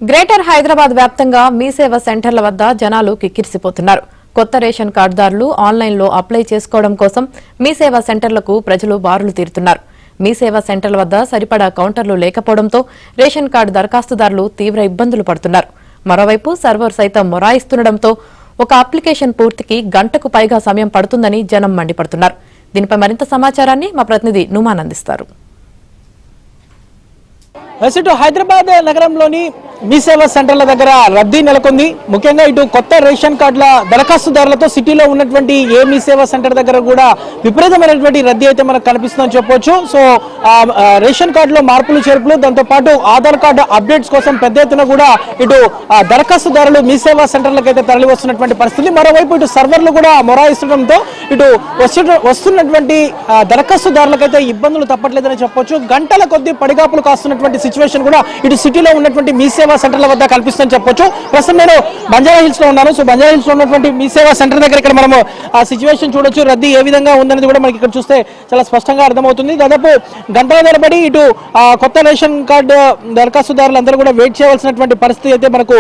Greater Hyderabad వ్యాప్తంగా మీ సేవ సెంటర్ల వద్ద జనాలు కిక్కిరిసిపోతున్నారు. కొత్త రేషన్ కార్డుదారులు ఆన్లైన్లో అప్లై చేసుకోవడం కోసం మీ సేవ సెంటర్లకు ప్రజలు బారులు తీరుతున్నారు. మీ సేవ సెంటర్ల వద్ద సరిపడా కౌంటర్లు లేకపోవడంతో రేషన్ కార్డు దరఖాస్తుదారులు తీవ్ర ఇబ్బందులు పడుతున్నారు. మరోవైపు సర్వర్ సైతం మొరాయిస్తుండటంతో ఒక అప్లికేషన్ పూర్తికి గంటకు పైగా సమయం పడుతుందని జనం మండిపడుతున్నారు. దీనిపై మరింత సమాచారాన్ని మా ప్రతినిధి నుమాన్ అందిస్తారు. హైదరాబాద్ నగరంలోని మీ సేవా సెంటర్ల దగ్గర రద్దీ నెలకొంది. ముఖ్యంగా ఇటు కొత్త రేషన్ కార్డుల దరఖాస్తుదారులతో సిటీలో ఉన్నటువంటి ఏ మీ సేవా సెంటర్ దగ్గర కూడా విపరీతమైనటువంటి రద్దీ అయితే మనకు కనిపిస్తుందని చెప్పొచ్చు. సో రేషన్ కార్డులో మార్పులు చేర్పులు, దాంతో పాటు ఆధార్ కార్డు అప్డేట్స్ కోసం పెద్ద ఎత్తున కూడా ఇటు దరఖాస్తుదారులు మీ సేవా సెంటర్లకు అయితే తరలి వస్తున్నటువంటి పరిస్థితి. మరోవైపు ఇటు సర్వర్లు కూడా మొరాయిస్తుండటంతో ఇటు వస్తున్నటువంటి దరఖాస్తుదారులకైతే ఇబ్బందులు తప్పట్లేదని చెప్పొచ్చు. గంటల కొద్దీ పడిగాపులు కాస్తున్నటువంటి సిచ్యువేషన్ కూడా ఇటు సిటీలో ఉన్నటువంటి మీ సేవా సెంటర్ల వద్ద కల్పిస్తుందని చెప్పొచ్చు. ప్రస్తుతం నేను బంజారా హిల్స్ లో ఉన్నాను. సో బంజారా హిల్స్ లో ఉన్నటువంటి మీ సేవా సెంటర్ దగ్గర ఇక్కడ మనము ఆ సిచ్యువేషన్ చూడొచ్చు. రద్దీ ఏ విధంగా ఉందనేది కూడా మనకి ఇక్కడ చూస్తే చాలా స్పష్టంగా అర్థమవుతుంది. దాదాపు గంటల తరబడి ఇటు కొత్త రేషన్ కార్డు దరఖాస్తుదారులందరూ కూడా వెయిట్ చేయవలసినటువంటి పరిస్థితి అయితే మనకు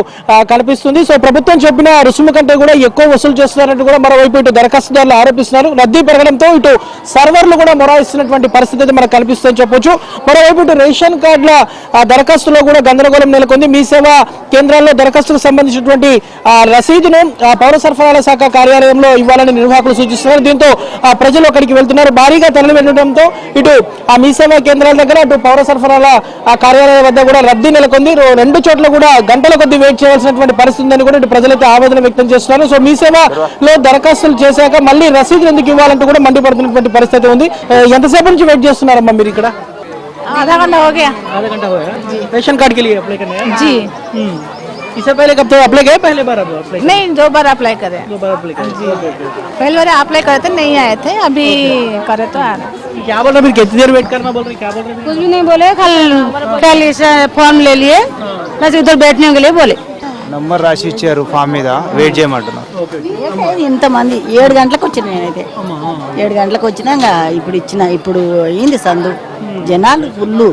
కనిపిస్తుంది. సో ప్రభుత్వం చెప్పిన రుసుము కంటే కూడా ఎక్కువ వసూలు చేస్తున్నారంటూ కూడా మరోవైపు ఇటు దరఖాస్తుదారులు ఆరోపిస్తున్నారు. రద్దీ పెరగడంతో ఇటు సర్వర్లు కూడా మొరాయిస్తున్నటువంటి పరిస్థితి అయితే మనకు కనిపిస్తుందని చెప్పొచ్చు. మరోవైపు ఇటు రేషన్ కార్డుల దరఖాస్తులో కూడా గందరగోళం నెలకొంది. మీ సేవా కేంద్రాల్లో దరఖాస్తులకు సంబంధించినటువంటి రసీదును పౌర సరఫరాల శాఖ కార్యాలయంలో ఇవ్వాలని నిర్వాహకులు సూచిస్తున్నారు. దీంతో ప్రజలు అక్కడికి వెళ్తున్నారు. భారీగా తరలి వెళ్లడంతో ఇటు ఆ మీ సేవా కేంద్రాల దగ్గర అటు పౌర సరఫరాల కార్యాలయం వద్ద కూడా రద్దీ నెలకొంది. రెండు చోట్ల కూడా గంటల కొద్దీ వెయిట్ చేయాల్సినటువంటి పరిస్థితి ఉందని కూడా ఇటు ప్రజలైతే ఆవేదన వ్యక్తం చేస్తున్నారు. సో మీ సేవలో దరఖాస్తులు చేశాక మళ్ళీ రసీదులు ఎందుకు ఇవ్వాలంటూ కూడా మండిపడుతున్నటువంటి పరిస్థితి ఉంది. ఎంతసేపు నుంచి వెయిట్ చేస్తున్నారమ్మా మీరు ఇక్కడ? आधा घंटा हो गया। आधा घंटा हो गया रेशन कार्ड के लिए अप्लाई करने हैं? जी। इससे पहले कब तो अप्लाई किया? पहले बार अप्लाई? नहीं, 2 बार अप्लाई करे। 2 बार अप्लाई करे। जी। पहले बार अप्लाई करे थे, नहीं आए थे, अभी करे तो आ रहे। क्या बोल रहे? फिर कितनी देर वेट करना बोल रहे? क्या बोल रहे? कुछ भी नहीं बोले, खाली फॉर्म ले लिए, बस उधर बैठने के लिए बोले. నంబర్ రాసి ఇచ్చారు ఫామ్ మీద, వెయిట్ చేయమంటున్నారు. ఇంతమంది 7 గంటలకు వచ్చిన నేనైతే 7 గంటలకు వచ్చినా ఇప్పుడు అయింది సందు, జనాలు ఫుల్.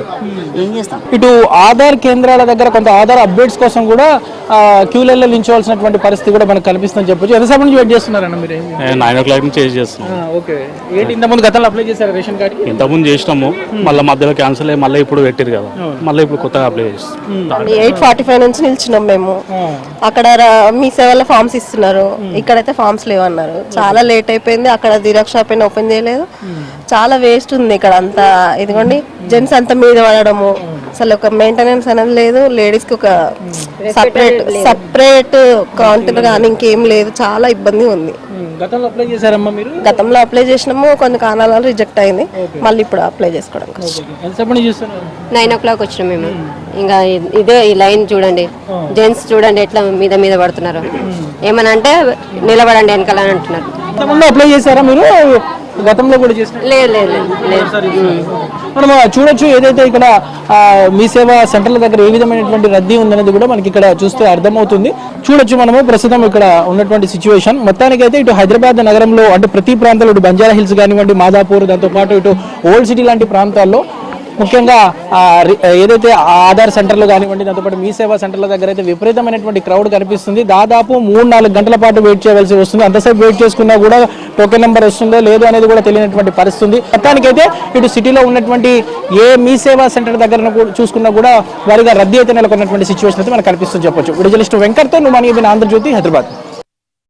ఏం చేస్తాం? ఇటు ఆధార్ కేంద్రాల దగ్గర కొంత ఆధార్ అప్డేట్స్ కోసం కూడా క్యూలలో నిల్చోవాల్సినటువంటి పరిస్థితి కూడా మనకు కనిపిస్తుందని చెప్పొచ్చు. ఎంతసేపు నుంచి వెయిట్ చేస్తున్నారన్న మీరు? 9 o'clock నుంచి చేస్తున్నాం. ఓకే. ఏంటి ఇంతకుముందు గతంలో అప్లై చేశారు రేషన్ కార్డ్? ఇంతకుముందు చేసినాము, మళ్ళీ మధ్యలో క్యాన్సిల్ అయ్యి మళ్ళీ ఇప్పుడు పెట్టారు కదా, మళ్ళీ ఇప్పుడు కొత్తగా అప్లై చేస్తాం. 8:45 నుంచి నిల్చున్నాం మేము. అక్కడ మీ సేవలో ఫామ్స్ ఇస్తున్నారు, ఇక్కడైతే ఫామ్స్ లేవన్నారు. చాలా లేట్ అయిపోయింది. అక్కడ జిరాక్స్ షాప్ అయినా ఓపెన్ చేయలేదు. చాలా వేస్ట్ ఉంది ఇక్కడ అంతా. ఇదిగోండి జెంట్స్ అంతా మీద పడడము, అసలు ఒక మెయింటెనెన్స్ అనేది లేదు. లేడీస్ కి ఒక సపరేట్ కౌంటర్ కానీ ఇంకేం లేదు. చాలా ఇబ్బంది ఉంది. గతంలో అప్లై చేశారమ్మా మీరు? గతంలో అప్లై చేసినాము, కొన్ని కారణాల రిజెక్ట్ అయింది. మళ్ళీ ఇప్పుడు అప్లై చేసుకోవడం. 9 o'clock వచ్చినాం మేము. ఇంకా ఇదే ఈ లైన్ చూడండి, జెంట్స్ చూడండి ఎట్లా మీద పడుతున్నారు. ఏమని అంటే నిలబడండి వెనకాల అని అంటున్నారు. అప్లై చేశారా మీరు? గతంలో కూడా చేసిన? లేదు. మనం చూడొచ్చు ఏదైతే ఇక్కడ మీ సేవా సెంటర్ల దగ్గర ఏ విధమైనటువంటి రద్దీ ఉందనేది కూడా మనకి ఇక్కడ చూస్తే అర్థమవుతుంది. చూడొచ్చు మనము ప్రస్తుతం ఇక్కడ ఉన్నటువంటి సిచ్యువేషన్. మొత్తానికైతే ఇటు హైదరాబాద్ నగరంలో అంటే ప్రతి ప్రాంతాల్లో ఇటు బంజారా హిల్స్ కానివ్వండి, మాదాపూర్, దాంతో పాటు ఇటు ఓల్డ్ సిటీ లాంటి ప్రాంతాల్లో ముఖ్యంగా ఏదైతే ఆధార్ సెంటర్లు కానివ్వండి, దాంతోపాటు మీ సేవా సెంటర్ల దగ్గర అయితే విపరీతమైనటువంటి క్రౌడ్ కనిపిస్తుంది. దాదాపు 3-4 గంటల పాటు వెయిట్ చేయవలసి వస్తుంది. అంతసేపు వెయిట్ చేసుకున్నా కూడా టోకెన్ నెంబర్ వస్తుందో లేదో అనేది కూడా తెలియనటువంటి పరిస్థితి. మొత్తానికైతే ఇటు సిటీలో ఉన్నటువంటి ఏ మీ సేవా సెంటర్ దగ్గర చూసుకున్నా కూడా వారిగా రద్దీ అయితే నెలకొన్నటువంటి సిచ్యువేషన్ అయితే మనకు కనిపిస్తుంది చెప్పొచ్చు. వీడియో జర్నలిస్ట్ వెంకట్తో నుమాన్, ఆంధ్రజ్యోతి, హైదరాబాద్.